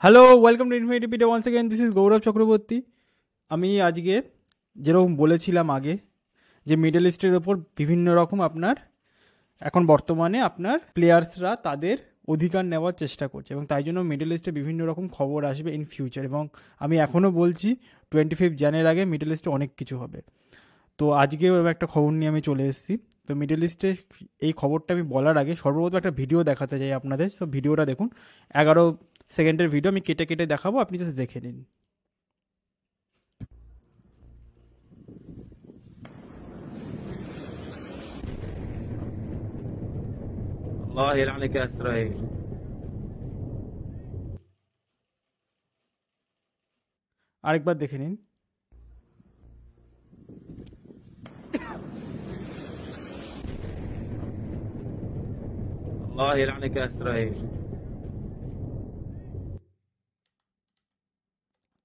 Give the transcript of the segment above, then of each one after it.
Hello, welcome to infinity পিটে once again. This is Gaurav Chakraborty. আমি আজকে যেরকম বলেছিলাম আগে যে মিডল ইস্টের ওপর বিভিন্ন রকম আপনার এখন বর্তমানে আপনার প্লেয়ার্সরা তাদের অধিকার নেওয়ার চেষ্টা করছে এবং তাই জন্য মিডল ইস্টে বিভিন্ন রকম খবর আসবে ইন ফিউচার। এবং আমি এখনও বলছি 25 জানুয়ারির আগে মিডল ইস্টে অনেক কিছু হবে। তো আজকেও এরকম একটা খবর নিয়ে আমি চলে এসেছি। তো মিডল ইস্টে এই খবরটা আমি বলার আগে সর্বপ্রথম একটা ভিডিও দেখাতে চাই আপনাদের। তো ভিডিওটা দেখুন, 11 সেকেন্ডের ভিডিও। আমি কেটে কেটে দেখাবো, আপনি জাস্ট দেখে নিন। الله يلعنك يا إسرائيل. আরেকবার দেখে নিন। الله يلعنك يا إسرائيل.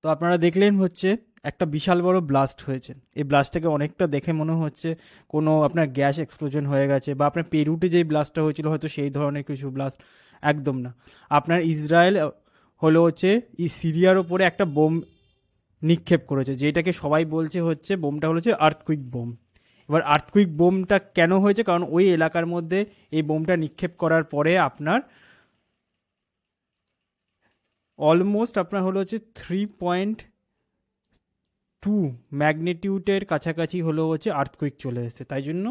তো আপনারা দেখলেন হচ্ছে একটা বিশাল বড় ব্লাস্ট হয়েছে। এই ব্লাস্টটাকে অনেকটা দেখে মনে হচ্ছে কোনো আপনার গ্যাস এক্সপ্লোজন হয়ে গেছে, বা আপনার পেরুতে যেই ব্লাস্টটা হয়েছিল হয়তো সেই ধরনের কিছু ব্লাস্ট। একদম না। আপনার ইসরায়েল হলো হচ্ছে সিরিয়ার ওপরে একটা বোম নিক্ষেপ করেছে, যেটাকে সবাই বলছে হচ্ছে বোমটা হচ্ছে আর্থকুইক বোম। এবার আর্থকুইক বোমটা কেন হয়েছে, কারণ ওই এলাকার মধ্যে এই বোমটা নিক্ষেপ করার পরে আপনার অলমোস্ট আপনার হলো হচ্ছে 3.2 ম্যাগনিটিউডের কাছাকাছি হলো হচ্ছে আর্থকুইক চলে এসেছে। তাই জন্য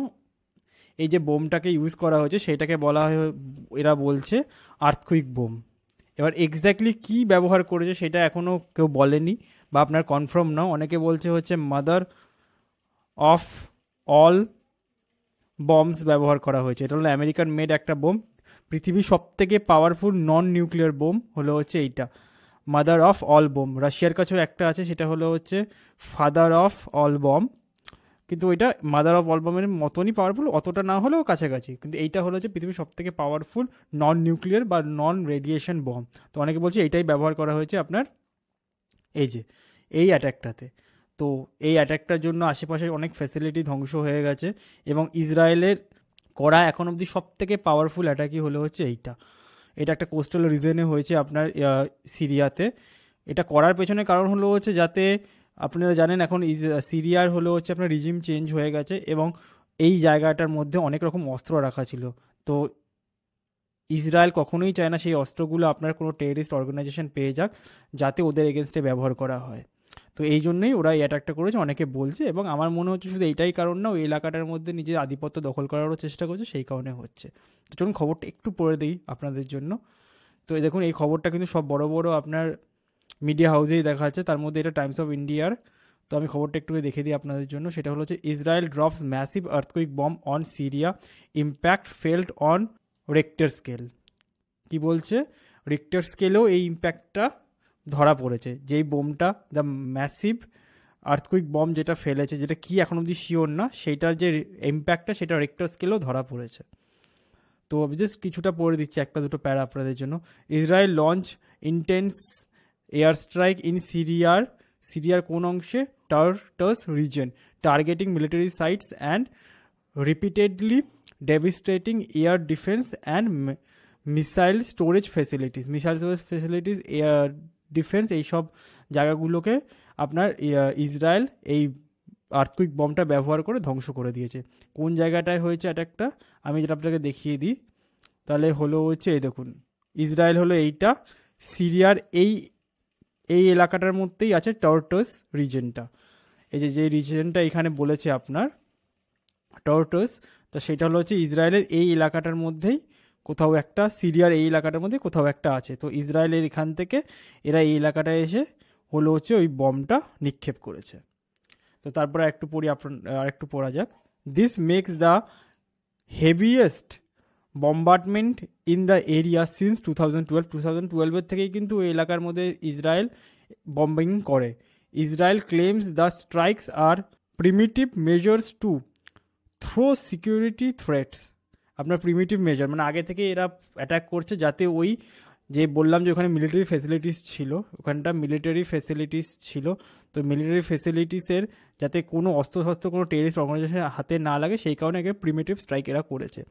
এই যে বোমটাকে ইউজ করা হয়েছে সেটাকে বলা হয়, এরা বলছে আর্থকুইক বোম। এবার এক্স্যাক্টলি কী ব্যবহার করেছে সেটা এখনও কেউ বলেনি বা আপনার কনফার্ম নাও। অনেকে বলছে হচ্ছে মাদার অফ অল বম্বস ব্যবহার করা হয়েছে। এটা হলো আমেরিকান মেড একটা বোম। পৃথিবীর সব থেকে পাওয়ারফুল নন নিউক্লিয়ার বোম হলো হচ্ছে এইটা, মাদার অফ অল বোম। রাশিয়ার কাছেও একটা আছে, সেটা হলো হচ্ছে ফাদার অফ অল বম। কিন্তু ওইটা মাদার অফ অল বমের মতনই পাওয়ারফুল, অতটা না হলেও কাছাকাছি। কিন্তু এইটা হলো হচ্ছে পৃথিবীর সব থেকে পাওয়ারফুল নন নিউক্লিয়ার বা নন রেডিয়েশন বম। তো অনেকে বলছে এইটাই ব্যবহার করা হয়েছে আপনার এই যে এই অ্যাটাকটাতে। তো এই অ্যাটাকটার জন্য আশেপাশে অনেক ফ্যাসিলিটি ধ্বংস হয়ে গেছে। এবং ইসরায়েলের করা এখন অবধি সব থেকে পাওয়ারফুল অ্যাটাকই হলো হচ্ছে এইটা। এটা একটা কোস্টাল রিজনে হয়েছে আপনার সিরিয়াতে। এটা করার পেছনে কারণ হলো হচ্ছে যাতে, আপনারা জানেন এখন সিরিয়ার হলো হচ্ছে আপনার রিজিম চেঞ্জ হয়ে গেছে এবং এই জায়গাটার মধ্যে অনেক রকম অস্ত্র রাখা ছিল। তো ইসরায়েল কখনোই চায় না সেই অস্ত্রগুলো আপনার কোনো টেররিস্ট অর্গানাইজেশন পেয়ে যাক, যাতে ওদের এগেনস্টে ব্যবহার করা হয়। তো এই জন্যই ওরা এই অ্যাটাকটা করেছে অনেকে বলছে। এবং আমার মনে হচ্ছে শুধু এইটাই কারণ না, ওই এলাকাটার মধ্যে নিজের আধিপত্য দখল করারও চেষ্টা করছে, সেই কারণে হচ্ছে। তো চলুন খবরটা একটু পড়ে দিই আপনাদের জন্য। তো এই দেখুন, এই খবরটা কিন্তু সব বড় বড় আপনার মিডিয়া হাউসেই দেখা যাচ্ছে, তার মধ্যে এটা টাইমস অফ ইন্ডিয়ার। তো আমি খবরটা একটু দেখে দিই আপনাদের জন্য। সেটা হলো হচ্ছে Israel drops massive earthquake bomb on Syria, impact felt on Richter scale. কি বলছে, রিক্টার স্কেলেও এই ইম্প্যাক্টটা ধরা পড়েছে। যেই বোমটা, দ্য ম্যাসিভ আর্থকুইক বম যেটা ফেলেছে, যেটা কি এখন অবধি শিওর না, সেইটার যে ইম্প্যাক্টটা সেটা রিক্টার স্কেলেও ধরা পড়েছে। তো জাস্ট কিছুটা পড়ে দিচ্ছি, একটা দুটো প্যারা আপনাদের জন্য। Israel launch intense air strike in সিরিয়ার কোন অংশে, Tartus region, targeting military sites and repeatedly devastating air defence and missile storage facilities, air defence, এইসব জায়গাগুলোকে আপনার ইসরায়েল এই আর্থকুইক বমটা ব্যবহার করে ধ্বংস করে দিয়েছে। কোন জায়গাটায় হয়েছে অ্যাটাকটা আমি যেটা আপনাকে দেখিয়ে দিই, তাহলে হলো হচ্ছে এই দেখুন, ইসরায়েল হলো এইটা, সিরিয়ার এই এই এলাকাটার মধ্যেই আছে টর্টস রিজনটা। এই যে রিজনটা এখানে বলেছে আপনার টর্টস, তো সেটা হলো হচ্ছে ইসরায়েলের এই এলাকাটার মধ্যেই কোথাও একটা, সিরিয়ার এই এলাকাটার মধ্যে কোথাও একটা আছে। তো ইসরায়েলের এখান থেকে এরা এই এলাকাটায় এসে হলো হচ্ছে ওই বমটা নিক্ষেপ করেছে। তো তারপরে একটু পড়ি, আর একটু পড়া যাক। This makes the heaviest bombardment in the area since 2012 থেকেই কিন্তু ওই এলাকার মধ্যে ইসরায়েল বম্বিং করে। Israel claims the strikes are primitive measures to throw security threats. আপনার প্রিমিটিভ মেজার মানে আগে থেকে এরা অ্যাটাক করছে যাতে ওই যে বললাম যে ওখানে মিলিটারি ফেসিলিটিস ছিল, ওখানটা মিলিটারি ফেসিলিটিস ছিল, তো মিলিটারি ফেসিলিটিসের যাতে কোনো অস্ত্রশস্ত্র কোনো টেরিস্ট অর্গানাইজেশনের হাতে না লাগে সেই কারণে একে প্রিমিটিভ স্ট্রাইক এরা করেছে।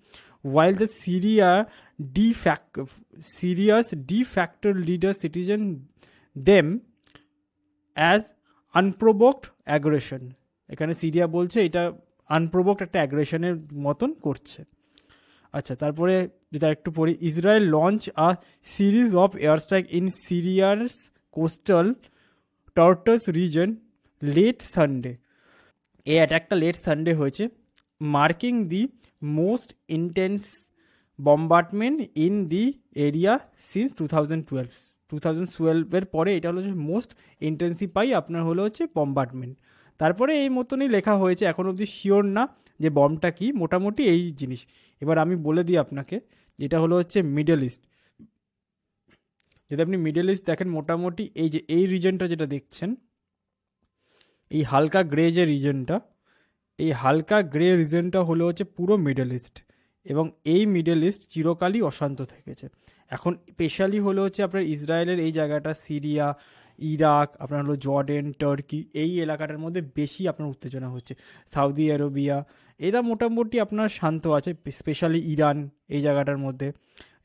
ওয়াইল দ্য সিরিয়াস ডি ফ্যাক্টর leader citizen them as unprovoked aggression, এখানে সিরিয়া বলছে এটা আনপ্রোভোকড একটা অ্যাগ্রেশনের মতন করছে। আচ্ছা, তারপরে যেটা একটু পড়ি, Israel launch a series of air strike in Syria's coastal Tartus region late Sunday, এই অ্যাটাকটা লেট সানডে হয়েছে, marking the most intense bombardment in the area since 2012 পরে এটা হলো মোস্ট ইন্টেন্সিফাই আপনার হলো হচ্ছে বম্বার্ডমেন্ট। তারপরে এই মতনই লেখা হয়েছে, এখন অবধি শিওর না যে বমটা কি, মোটামুটি এই জিনিস। এবার আমি বলে দিই আপনাকে, যেটা হলো হচ্ছে মিডল ইস্ট। যদি আপনি মিডল ইস্ট দেখেন, মোটামুটি এই যে এই রিজনটা যেটা দেখছেন, এই হালকা গ্রে যে রিজনটা, এই হালকা গ্রে রিজনটা হলো হচ্ছে পুরো মিডল ইস্ট, এবং এই মিডল ইস্ট চিরকালই অশান্ত থেকেছে। এখন স্পেশালি হলো হচ্ছে আপনার ইসরায়েলের এই জায়গাটা, সিরিয়া, ইরাক, আপনার হলো জর্ডেন, টার্কি, এই এলাকাটার মধ্যে বেশি আপনার উত্তেজনা হচ্ছে। সৌদি আরবিয়া এরা মোটামুটি আপনার শান্ত আছে, স্পেশালি ইরান এই জায়গাটার মধ্যে,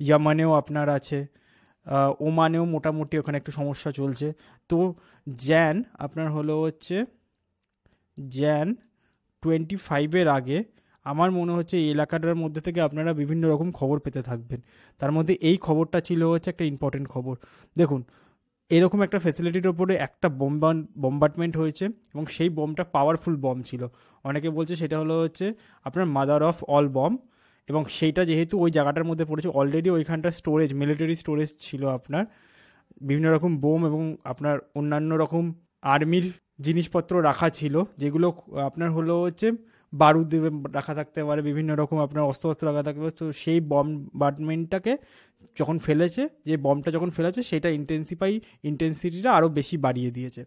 ইয়ামানেও আপনার আছে, ওমানেও মোটামুটি ওখানে একটু সমস্যা চলছে। তো আপনার হলো হচ্ছে জ্যান 25 আগে আমার মনে হচ্ছে এই এলাকাটার মধ্যে থেকে আপনারা বিভিন্ন রকম খবর পেতে থাকবেন। তার মধ্যে এই খবরটা ছিল হচ্ছে একটা ইম্পর্টেন্ট খবর। দেখুন, এরকম একটা ফ্যাসিলিটির ওপরে একটা বম্বার্ডমেন্ট হয়েছে, এবং সেই বমটা পাওয়ারফুল বম ছিল। অনেকে বলছে সেটা হলো হচ্ছে আপনার মাদার অফ অল বম, এবং সেইটা যেহেতু ওই জায়গাটার মধ্যে পড়েছে, অলরেডি ওইখানটা স্টোরেজ, মিলিটারি স্টোরেজ ছিল আপনার, বিভিন্ন রকম বোম এবং আপনার অন্যান্য রকম আর্মির জিনিসপত্র রাখা ছিল, যেগুলো আপনার হলো হচ্ছে বারুদ রাখা থাকতে পারে, বিভিন্ন রকম আপনার অস্ত্র রাখা থাকতে পারে। তো সেই বম্বার্ডমেন্টটাকে যখন ফেলেছে, যে বমটা যখন ফেলেছে, সেটা ইন্টেন্সিটিটা আরও বেশি বাড়িয়ে দিয়েছে।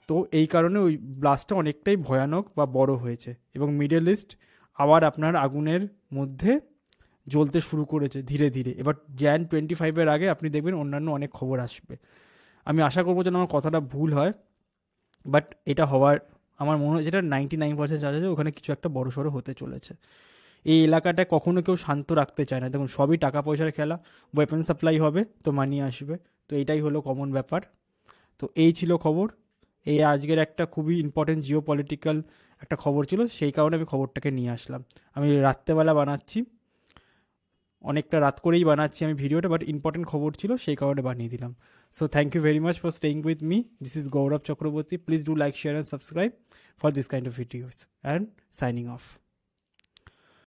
তো এই কারণে ওই ব্লাস্টটা অনেকটাই ভয়ানক বা বড় হয়েছে, এবং মিডল ইস্ট আবার আপনার আগুনের মধ্যে জ্বলতে শুরু করেছে ধীরে ধীরে। এবার জ্যান 25 আগে আপনি দেখবেন অন্যান্য অনেক খবর আসবে। আমি আশা করবো যেন আমার কথাটা ভুল হয়, বাট এটা হওয়ার আমার মনে হয় যেটা 99% চান্স আছে, ওখানে কিছু একটা বড় সড়ো হতে চলেছে। এই এলাকাটায় কখনো কেউ শান্ত রাখতে চায় না। দেখুন, সবই টাকা পয়সার খেলা, ওয়েপন সাপ্লাই হবে তো মানি আসবে, তো এটাই হলো কমন ব্যাপার। তো এই ছিল খবর, এই আজকের একটা খুবই ইম্পর্টেন্ট জিও পলিটিক্যাল একটা খবর ছিল, সেই কারণে আমি খবরটাকে নিয়ে আসলাম। আমি রাত্রেবেলা বানাচ্ছি, অনেকটা রাত করেই বানাচ্ছি আমি ভিডিওটা, বাট ইম্পর্টেন্ট খবর ছিল সেই কারণে বানিয়ে দিলাম। So thank you very much for staying with me. This is Gaurav Chakraborty. Please do like, share and subscribe for this kind of videos, and signing of.